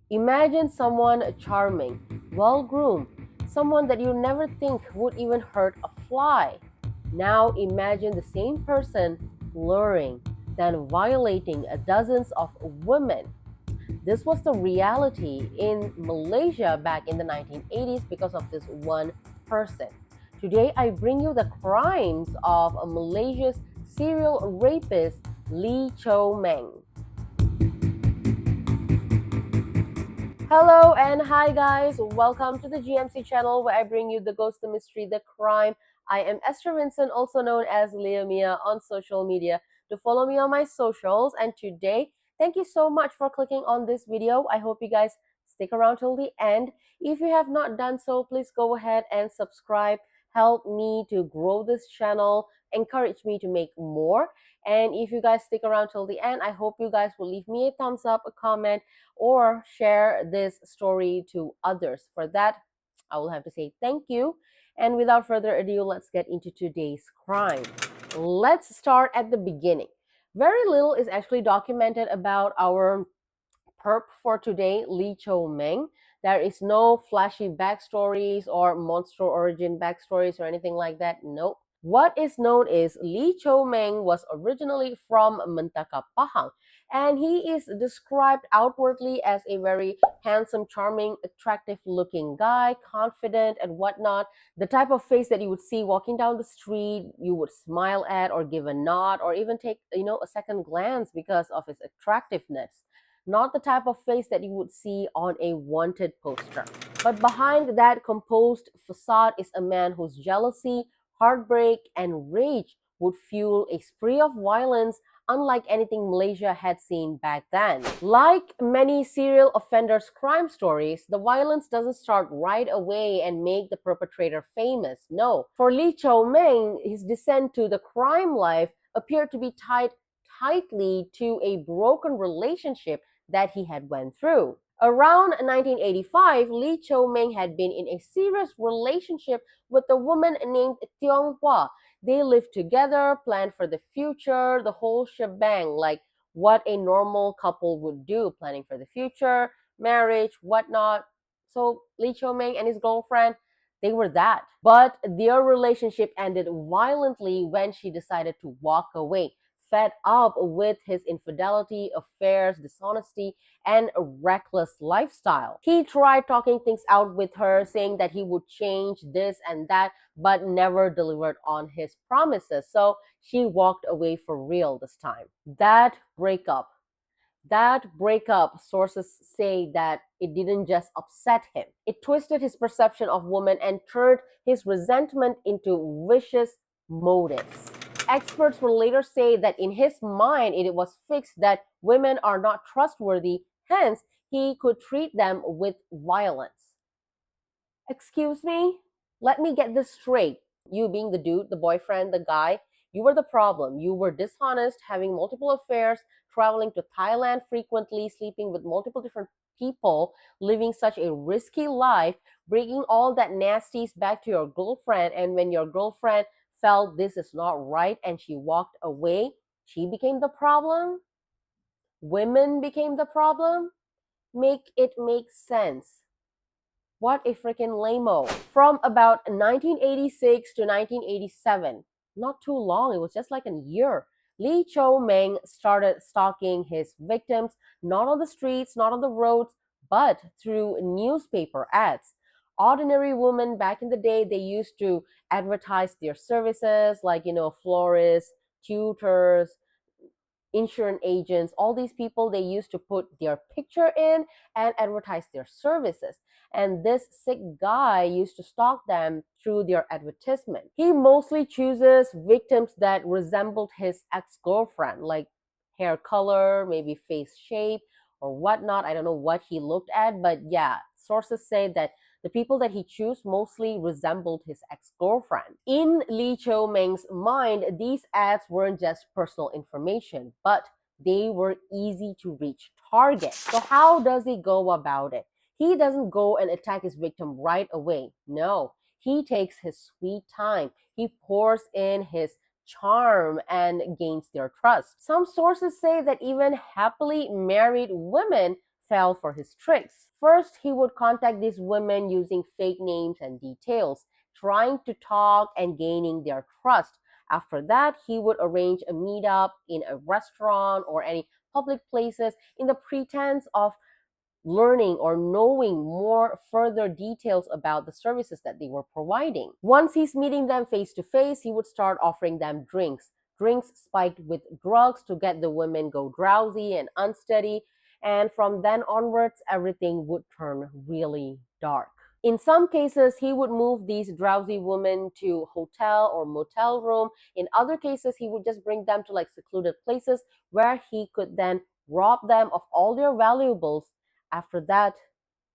Imagine someone charming, well-groomed, someone that you never think would even hurt a fly. Now imagine the same person luring, then violating dozens of women. This was the reality in Malaysia back in the 1980s because of this one person. Today, I bring you the crimes of Malaysia's serial rapist Chow Meng. Hello and hi guys, welcome to the GMC channel where I bring you the ghost, the mystery, the crime. I am Esther Vincent, also known as Leomia on social media. To follow me on my socials, and today, thank you so much for clicking on this video. I hope you guys stick around till the end. If you have not done so, please go ahead and subscribe. Help me to grow this channel, encourage me to make more. And if you guys stick around till the end, I hope you guys will leave me a thumbs up, a comment, or share this story to others. For that, I will have to say thank you. And without further ado, let's get into today's crime. Let's start at the beginning. Very little is actually documented about our perp for today, Chow Meng. There is no flashy backstories or monster origin backstories or anything like that. Nope. What is known is Chow Meng was originally from Mentaka, Pahang, and he is described outwardly as a very handsome, charming, attractive looking guy, confident and whatnot. The type of face that you would see walking down the street, you would smile at or give a nod or even take, a second glance because of his attractiveness. Not the type of face that you would see on a wanted poster. But behind that composed facade is a man whose jealousy, heartbreak, and rage would fuel a spree of violence unlike anything Malaysia had seen back then. Like many serial offenders' crime stories, the violence doesn't start right away and make the perpetrator famous. No. For Chow Meng, his descent to the crime life appeared to be tied tightly to a broken relationship that he had went through. Around 1985, Chow Meng had been in a serious relationship with a woman named Tiong Hua. They lived together, planned for the future, the whole shebang, like what a normal couple would do, planning for the future, marriage, whatnot. So Chow Meng and his girlfriend, they were that. But their relationship ended violently when she decided to walk away, fed up with his infidelity, affairs, dishonesty, and a reckless lifestyle. He tried talking things out with her, saying that he would change this and that, but never delivered on his promises. So she walked away for real this time. That breakup, sources say that it didn't just upset him. It twisted his perception of women and turned his resentment into vicious motives. Experts will later say that in his mind, it was fixed that women are not trustworthy, hence, he could treat them with violence. Excuse me? Let me get this straight. You being the dude, the boyfriend, the guy, you were the problem. You were dishonest, having multiple affairs, traveling to Thailand frequently, sleeping with multiple different people, living such a risky life, bringing all that nasties back to your girlfriend. And when your girlfriend felt this is not right and she walked away, she became the problem? Women became the problem? Make it make sense. What a freaking lameo. From about 1986 to 1987, not too long, it was just like a year, Chow Meng started stalking his victims, not on the streets, not on the roads, but through newspaper ads. Ordinary women back in the day, they used to advertise their services like, florists, tutors, insurance agents, all these people, they used to put their picture in and advertise their services. And this sick guy used to stalk them through their advertisement. He mostly chooses victims that resembled his ex-girlfriend, like hair color, maybe face shape or whatnot. I don't know what he looked at, but yeah, sources say that the people that he chose mostly resembled his ex-girlfriend. In Chow Meng's mind, these ads weren't just personal information, but they were easy to reach targets. So how does he go about it? He doesn't go and attack his victim right away. No, he takes his sweet time. He pours in his charm and gains their trust. Some sources say that even happily married women fell for his tricks. First, he would contact these women using fake names and details, trying to talk and gaining their trust. After that, he would arrange a meetup in a restaurant or any public places in the pretense of learning or knowing more further details about the services that they were providing. Once he's meeting them face to face, he would start offering them drinks. Drinks spiked with drugs to get the women go drowsy and unsteady. And from then onwards, everything would turn really dark. In some cases, he would move these drowsy women to hotel or motel room. In other cases, he would just bring them to like secluded places where he could then rob them of all their valuables. After that,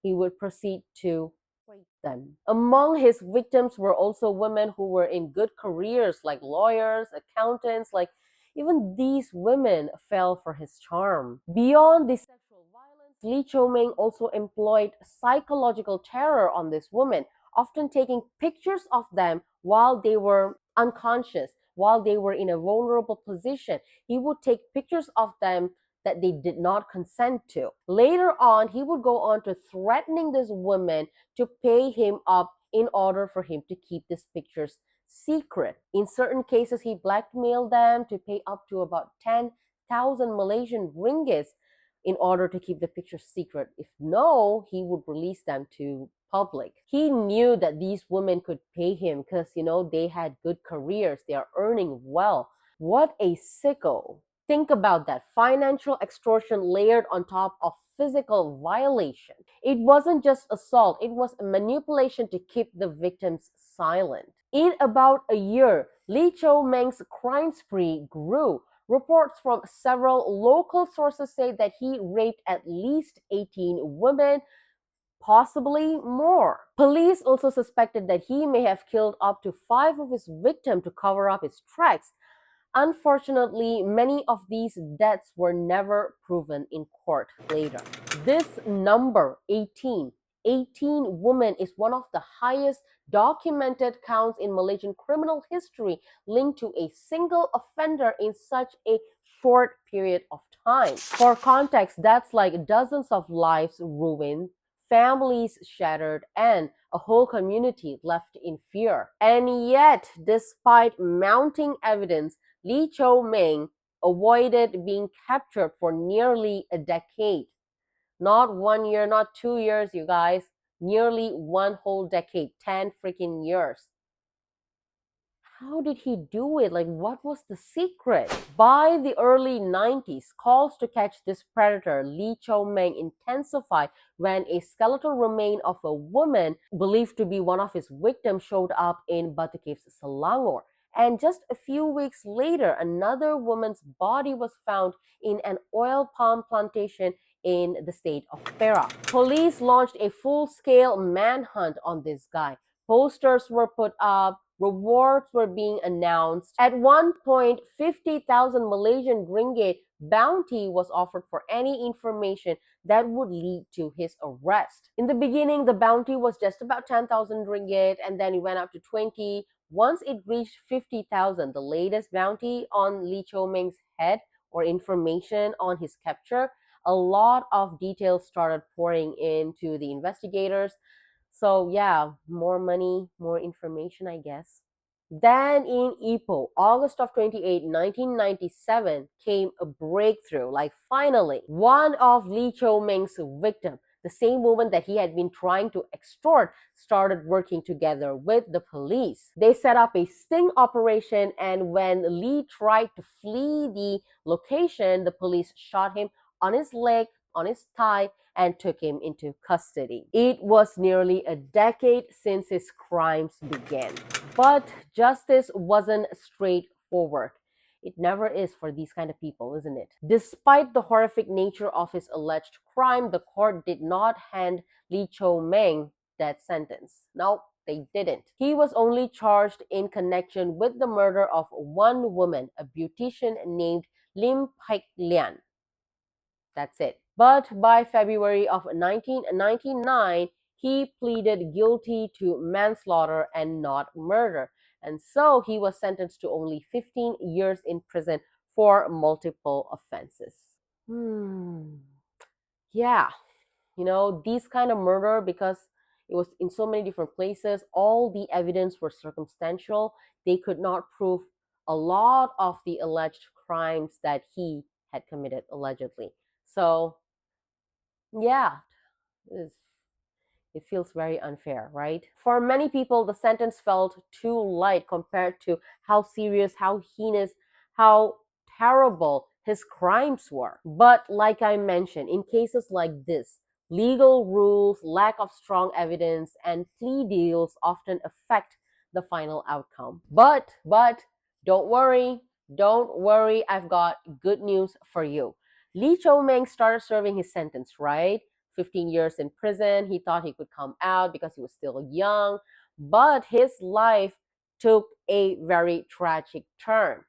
he would proceed to rape them. Among his victims were also women who were in good careers like lawyers, accountants, like even these women fell for his charm. Beyond the sexual violence, Lee Chow Meng also employed psychological terror on this woman, often taking pictures of them while they were unconscious, while they were in a vulnerable position. He would take pictures of them that they did not consent to. Later on, he would go on to threatening this woman to pay him up in order for him to keep these pictures secret. In certain cases, he blackmailed them to pay up to about 10,000 Malaysian ringgits in order to keep the pictures secret. If no, he would release them to public. He knew that these women could pay him because, they had good careers, they are earning well. What a sicko. Think about that, financial extortion layered on top of physical violation. It wasn't just assault, it was a manipulation to keep the victims silent. In about a year, Lee Chow Meng's crime spree grew. Reports from several local sources say that he raped at least 18 women, possibly more. Police also suspected that he may have killed up to 5 of his victims to cover up his tracks. Unfortunately, many of these deaths were never proven in court later. This number, 18 women, is one of the highest documented counts in Malaysian criminal history linked to a single offender in such a short period of time. For context, that's like dozens of lives ruined, families shattered, and a whole community left in fear. And yet, despite mounting evidence, Lee Chow Meng avoided being captured for nearly a decade. Not 1 year, not 2 years, you guys. Nearly one whole decade, 10 freaking years. How did he do it? Like, what was the secret? By the early 90s, calls to catch this predator, Lee Chow Meng, intensified when a skeletal remain of a woman believed to be one of his victims showed up in Batu Caves, Selangor. And just a few weeks later, another woman's body was found in an oil palm plantation in the state of Perak. Police launched a full-scale manhunt on this guy. Posters were put up, rewards were being announced. At one point, 50,000 Malaysian ringgit bounty was offered for any information that would lead to his arrest. In the beginning, the bounty was just about 10,000 ringgit and then it went up to 20. Once it reached 50,000, the latest bounty on Lee Chow Meng's head or information on his capture, a lot of details started pouring into the investigators. So yeah, more money, more information, I guess. Then in Ipoh, August of 28, 1997, came a breakthrough. Like finally, one of Lee Chow Meng's victims, the same woman that he had been trying to extort, started working together with the police. They set up a sting operation, and when Lee tried to flee the location, the police shot him on his leg, on his thigh, and took him into custody. It was nearly a decade since his crimes began. But justice wasn't straightforward. It never is for these kind of people, isn't it? Despite the horrific nature of his alleged crime, the court did not hand Lee Chow Meng death sentence. No, they didn't. He was only charged in connection with the murder of one woman, a beautician named Lim Paik Lian. That's it. But by February of 1999, he pleaded guilty to manslaughter and not murder. And so he was sentenced to only 15 years in prison for multiple offenses. Yeah, these kind of murder, because it was in so many different places, all the evidence were circumstantial. They could not prove a lot of the alleged crimes that he had committed allegedly. So yeah, it's it feels very unfair, right? For many people, the sentence felt too light compared to how serious, how heinous, how terrible his crimes were. But like I mentioned, in cases like this, legal rules, lack of strong evidence, and plea deals often affect the final outcome. But don't worry, I've got good news for you. Lee Chow Meng started serving his sentence, right? 15 years in prison. He thought he could come out because he was still young, but his life took a very tragic turn.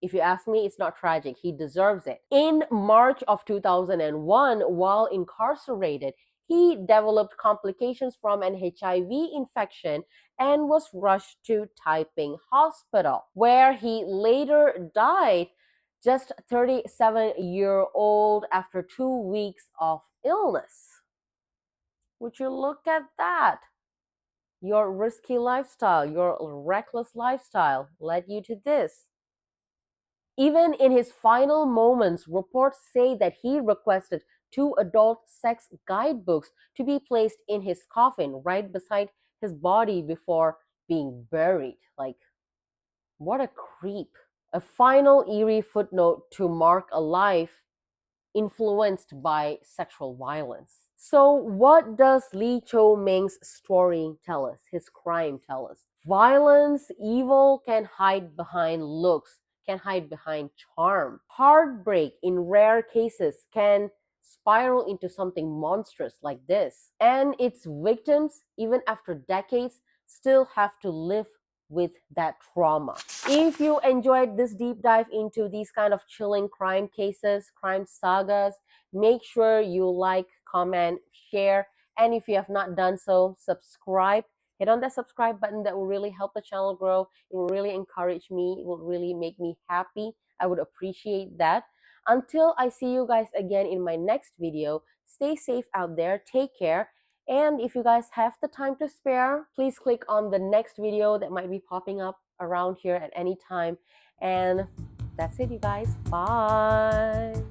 If you ask me, it's not tragic. He deserves it. In March of 2001, while incarcerated, he developed complications from an HIV infection and was rushed to Taiping Hospital, where he later died just 37-year-old after 2 weeks of illness. Would you look at that? Your risky lifestyle, your reckless lifestyle led you to this. Even in his final moments, reports say that he requested two adult sex guidebooks to be placed in his coffin right beside his body before being buried. Like, what a creep. A final eerie footnote to mark a life influenced by sexual violence. So, what does Lee Chow Meng's story tell us, his crime tell us? Violence, evil can hide behind looks, can hide behind charm. Heartbreak, in rare cases, can spiral into something monstrous like this. And its victims, even after decades, still have to live with that trauma. If you enjoyed this deep dive into these kind of chilling crime cases, crime sagas, make sure you like, comment, share, and if you have not done so, subscribe. Hit on that subscribe button. That will really help the channel grow. It will really encourage me. It will really make me happy. I would appreciate that. Until I see you guys again in my next video, stay safe out there. Take care. And if you guys have the time to spare, please click on the next video that might be popping up around here at any time. And that's it, you guys. Bye.